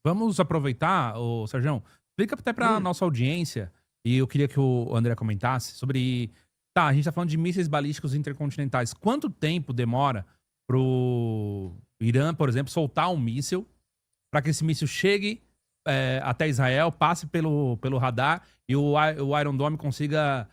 Vamos aproveitar, ô Sérgio, explica até pra Hum, nossa audiência, e eu queria que o André comentasse sobre. Tá, a gente tá falando de mísseis balísticos intercontinentais. Quanto tempo demora pro Irã, por exemplo, soltar um míssil para que esse míssil chegue até Israel, passe pelo radar e o Iron Dome consiga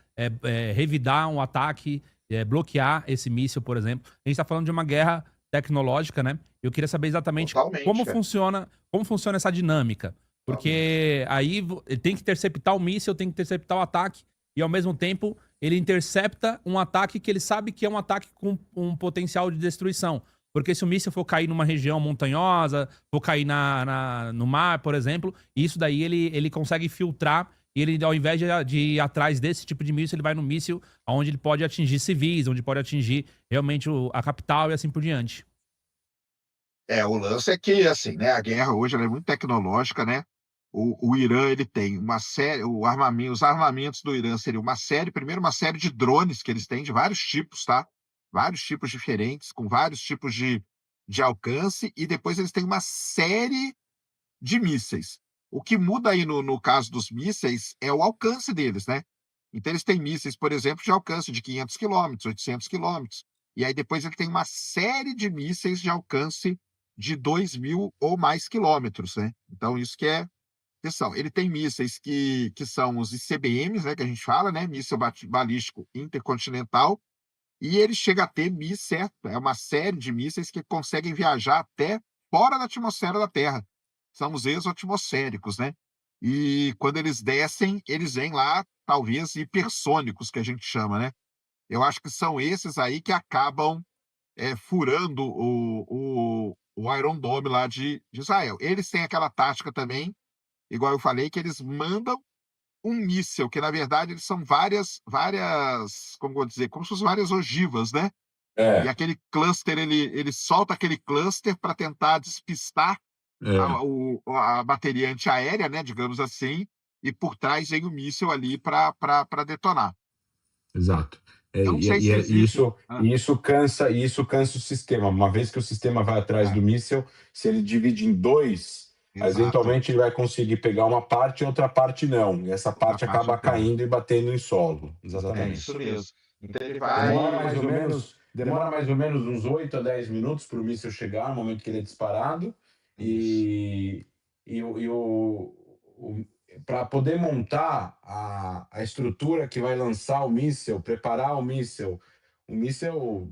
revidar um ataque, bloquear esse míssil, por exemplo. A gente está falando de uma guerra tecnológica, né? Eu queria saber exatamente totalmente, cara. como funciona essa dinâmica. Totalmente. Porque aí ele tem que interceptar o míssil, tem que interceptar o ataque, e ao mesmo tempo ele intercepta um ataque que ele sabe que é um ataque com um potencial de destruição. Porque se o míssil for cair numa região montanhosa, for cair no mar, por exemplo, isso daí ele consegue filtrar e ele, ao invés de ir atrás desse tipo de míssil, ele vai no míssil onde ele pode atingir civis, onde pode atingir realmente a capital e assim por diante. O lance é que, assim, né, a guerra hoje ela é muito tecnológica, né? O Irã ele tem uma série, os armamentos do Irã seria uma série, primeiro uma série de drones que eles têm de vários tipos, tá? Vários tipos diferentes, com vários tipos de alcance, e depois eles têm uma série de mísseis. O que muda aí no caso dos mísseis é o alcance deles, né? Então eles têm mísseis, por exemplo, de alcance de 500 quilômetros, 800 quilômetros. E aí depois ele tem uma série de mísseis de alcance de 2.000 ou mais quilômetros, né? Então isso que é questão. Ele tem mísseis que são os ICBMs, né, que a gente fala, né? Míssil balístico intercontinental. E ele chega a ter mísseis, é uma série de mísseis que conseguem viajar até fora da atmosfera da Terra. São os exoatmosféricos, né? E quando eles descem, eles vêm lá, talvez, hipersônicos, que a gente chama, né? Eu acho que são esses aí que acabam furando o Iron Dome lá de Israel. Eles têm aquela tática também, igual eu falei, que eles mandam um míssil, que na verdade eles são várias, como vou dizer, como se fossem várias ogivas, né? E É, aquele cluster, ele solta aquele cluster para tentar despistar é, a bateria antiaérea, né, digamos assim, e por trás vem o míssil ali para detonar. exato. Eu não sei se E existe. isso cansa o sistema. Uma vez que o sistema vai atrás É, do míssil, se ele divide em dois, exato. eventualmente ele vai conseguir pegar uma parte e outra parte não. E essa Outra parte parte acaba não pega. caindo e batendo em solo. É isso Exatamente. mesmo. Então ele Demora mais ou menos uns 8 a 10 minutos para o míssil chegar no momento que ele é disparado. Isso. E, para poder montar a estrutura que vai lançar o míssil, preparar o míssil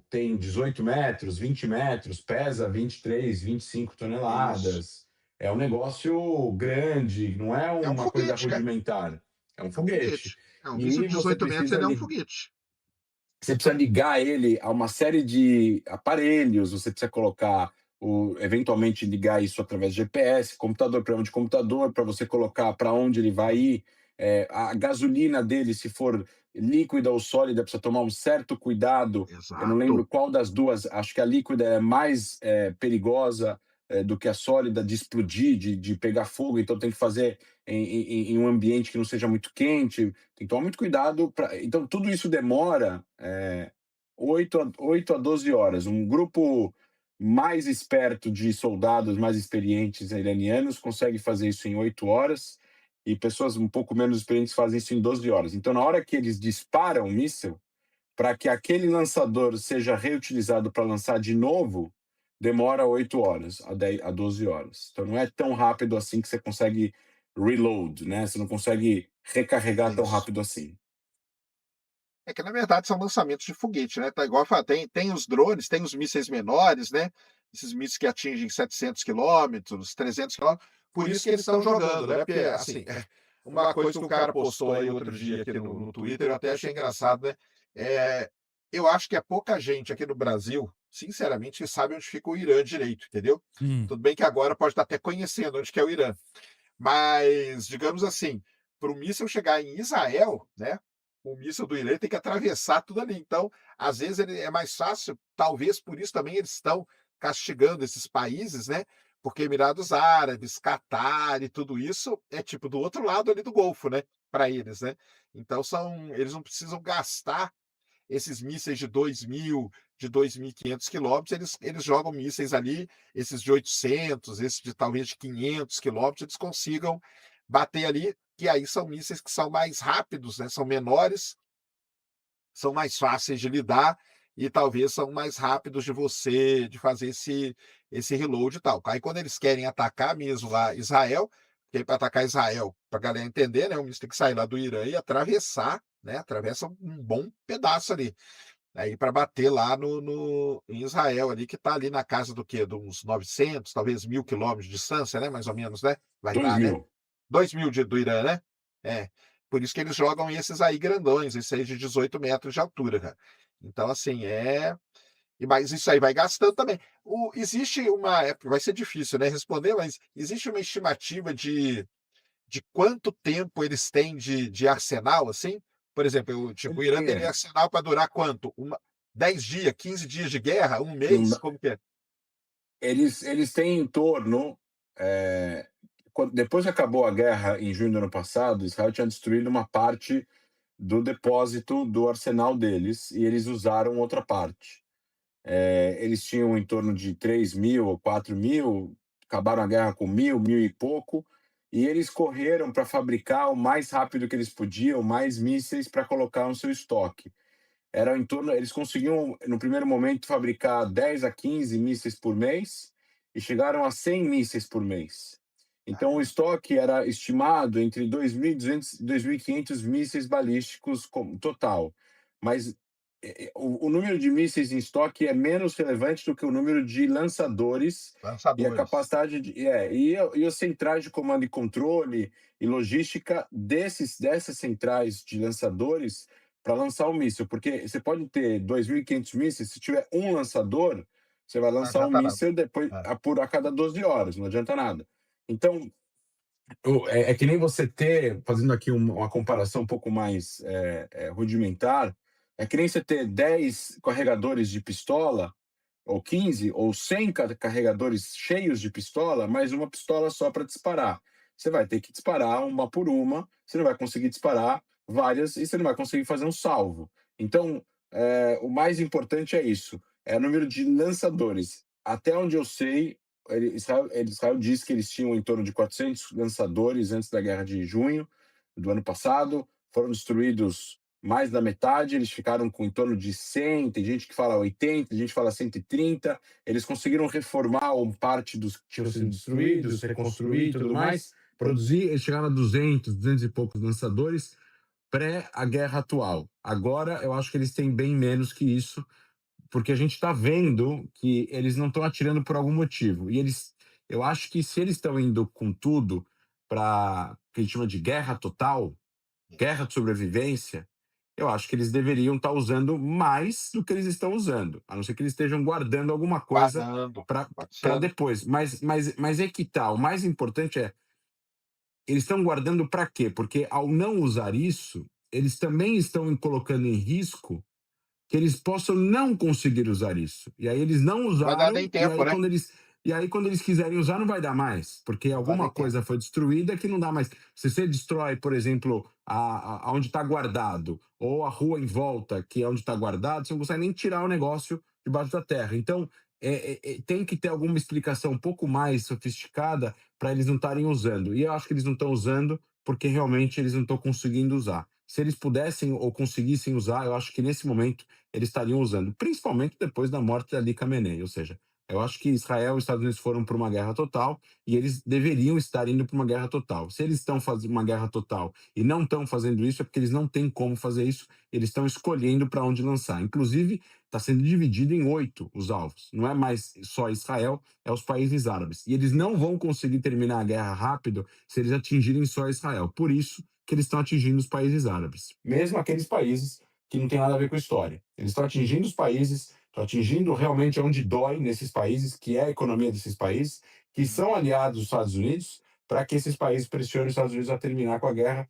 tem 18 metros, 20 metros, pesa 23, 25 Isso. toneladas. É um negócio grande, não é É um uma coisa foguete, cara. rudimentar. É um É um foguete. foguete. É um míssil E de 18 metros, ele é um foguete. você precisa ligar ele a uma série de aparelhos, você precisa colocar eventualmente ligar isso através de GPS, computador, programa de computador, para você colocar para onde ele vai ir. A gasolina dele, se for líquida ou sólida, precisa tomar um certo cuidado. Eu não lembro Exato. qual das duas, acho que a líquida é mais perigosa do que a sólida de explodir, de pegar fogo, então tem que fazer em um ambiente que não seja muito quente, tem que tomar muito cuidado. Então, tudo isso demora 8 a 12 horas. Um grupo mais esperto de soldados mais experientes iranianos consegue fazer isso em 8 horas, e pessoas um pouco menos experientes fazem isso em 12 horas. Então, na hora que eles disparam o míssil, para que aquele lançador seja reutilizado para lançar de novo, demora 8 horas a 12 horas. Então, não é tão rápido assim que você consegue reload, né? Você não consegue recarregar tão Isso. rápido assim. É que na verdade são lançamentos de foguete, né, tá igual eu falei, tem os drones, tem os mísseis menores, né, esses mísseis que atingem 700 quilômetros, 300 quilômetros, por isso que eles estão jogando, né, porque, assim, uma coisa que o cara postou aí outro dia aqui no Twitter, eu até achei engraçado, né, eu acho que é pouca gente aqui no Brasil, sinceramente, que sabe onde fica o Irã direito, entendeu. Hum. Tudo bem que agora pode estar até conhecendo onde que é o Irã, mas, digamos assim, para o míssil chegar em Israel, né, o míssil do Irã tem que atravessar tudo ali. Então, às vezes, ele é mais fácil, talvez por isso também eles estão castigando esses países, né? Porque Emirados Árabes, Catar e tudo isso é tipo do outro lado ali do Golfo, né? Para eles, né? Então eles não precisam gastar esses mísseis de 2.000, de 2.500 quilômetros, eles jogam mísseis ali, esses de 800, esses de talvez de 500 quilômetros, eles consigam bater ali, que aí são mísseis que são mais rápidos, né? São menores, são mais fáceis de lidar e talvez são mais rápidos de fazer esse reload e tal. Aí quando eles querem atacar mesmo lá Israel, porque para atacar Israel, para a galera entender, né, o míssil tem que sair lá do Irã e atravessar, né, atravessa um bom pedaço ali. Aí para bater lá em Israel ali, que está ali na casa do quê? De uns 900, talvez 1.000 quilômetros de distância, né, mais ou menos, né? Vai Dois dar, né? mil. 2.000 do Irã, né? É. Por isso que eles jogam esses aí grandões, esses aí de 18 metros de altura, cara. Então, assim, mas isso aí vai gastando também. Existe uma. Vai ser difícil, né? Responder, mas existe uma estimativa de quanto tempo eles têm de arsenal, assim? Por exemplo, tipo, o Irã teria É, arsenal para durar quanto? 10 dias, 15 dias de guerra? Um não mês? dá- Como que é? eles têm em torno. Depois que acabou a guerra em junho do ano passado, Israel tinha destruído uma parte do depósito do arsenal deles e eles usaram outra parte. Eles tinham em torno de 3.000 ou 4.000, acabaram a guerra com 1.000, 1.000 e pouco, e eles correram para fabricar o mais rápido que eles podiam mais mísseis para colocar no seu estoque. Era em torno, eles conseguiam, no primeiro momento, fabricar 10 a 15 mísseis por mês e chegaram a 100 mísseis por mês. Então, o estoque era estimado entre 2.200 e 2.500 mísseis balísticos total. Mas o número de mísseis em estoque é menos relevante do que o número de lançadores e a Lançadores. capacidade e as centrais de comando e controle e logística dessas centrais de lançadores para lançar o míssil, porque você pode ter 2.500 mísseis, se tiver um lançador, você vai Não lançar um adianta nada. míssil depois É. a cada 12 horas, não adianta nada. Então, é que nem você ter, fazendo aqui uma comparação um pouco mais rudimentar, é que nem você ter 10 carregadores de pistola, ou 15, ou 100 carregadores cheios de pistola, mais uma pistola só para disparar. Você vai ter que disparar uma por uma, você não vai conseguir disparar várias e você não vai conseguir fazer um salvo. Então, o mais importante é isso, é o número de lançadores. Até onde eu sei, Israel disse que eles tinham em torno de 400 lançadores antes da guerra de junho do ano passado, foram destruídos mais da metade, eles ficaram com em torno de 100, tem gente que fala 80, tem gente que fala 130, eles conseguiram reformar parte dos que tinham sido destruídos, reconstruir e tudo mais, produzir, eles chegaram a 200, 200 e poucos lançadores pré a guerra atual. Agora, eu acho que eles têm bem menos que isso, porque a gente está vendo que eles não estão atirando por algum motivo. Eu acho que se eles estão indo com tudo para o que a gente chama de guerra total, guerra de sobrevivência, eu acho que eles deveriam estar usando mais do que eles estão usando, a não ser que eles estejam guardando alguma coisa Guardando. Pode para ser, né? depois. Mas é que tá, o mais importante é, eles estão guardando para quê? Porque ao não usar isso, eles também estão colocando em risco que eles possam não conseguir usar isso. E aí eles não Não vai dar nem usaram, tempo, né? e aí quando eles quiserem usar não vai dar mais, porque Não vai alguma nem tempo. coisa foi destruída que não dá mais. Se você destrói, por exemplo, onde está guardado, ou a rua em volta, que é onde está guardado, você não consegue nem tirar o negócio debaixo da terra. Então, tem que ter alguma explicação um pouco mais sofisticada para eles não estarem usando. E eu acho que eles não estão usando porque realmente eles não estão conseguindo usar. Se eles pudessem ou conseguissem usar, eu acho que nesse momento eles estariam usando, principalmente depois da morte de Ali Khamenei. Ou seja, eu acho que Israel e os Estados Unidos foram para uma guerra total e eles deveriam estar indo para uma guerra total. Se eles estão fazendo uma guerra total e não estão fazendo isso, é porque eles não têm como fazer isso, eles estão escolhendo para onde lançar. Inclusive, está sendo dividido em 8 os alvos. Não é mais só Israel, é os países árabes. E eles não vão conseguir terminar a guerra rápido se eles atingirem só Israel. Por isso que eles estão atingindo os países árabes. Mesmo aqueles países que não tem nada a ver com a história. Eles estão atingindo os países, estão atingindo realmente onde dói nesses países, que é a economia desses países, que são aliados dos Estados Unidos, para que esses países pressionem os Estados Unidos a terminar com a guerra,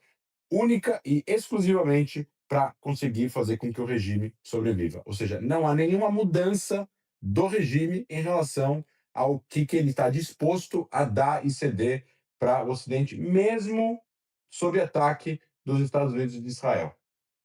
única e exclusivamente para conseguir fazer com que o regime sobreviva. Ou seja, não há nenhuma mudança do regime em relação ao que ele está disposto a dar e ceder para o Ocidente, mesmo sob ataque dos Estados Unidos e de Israel.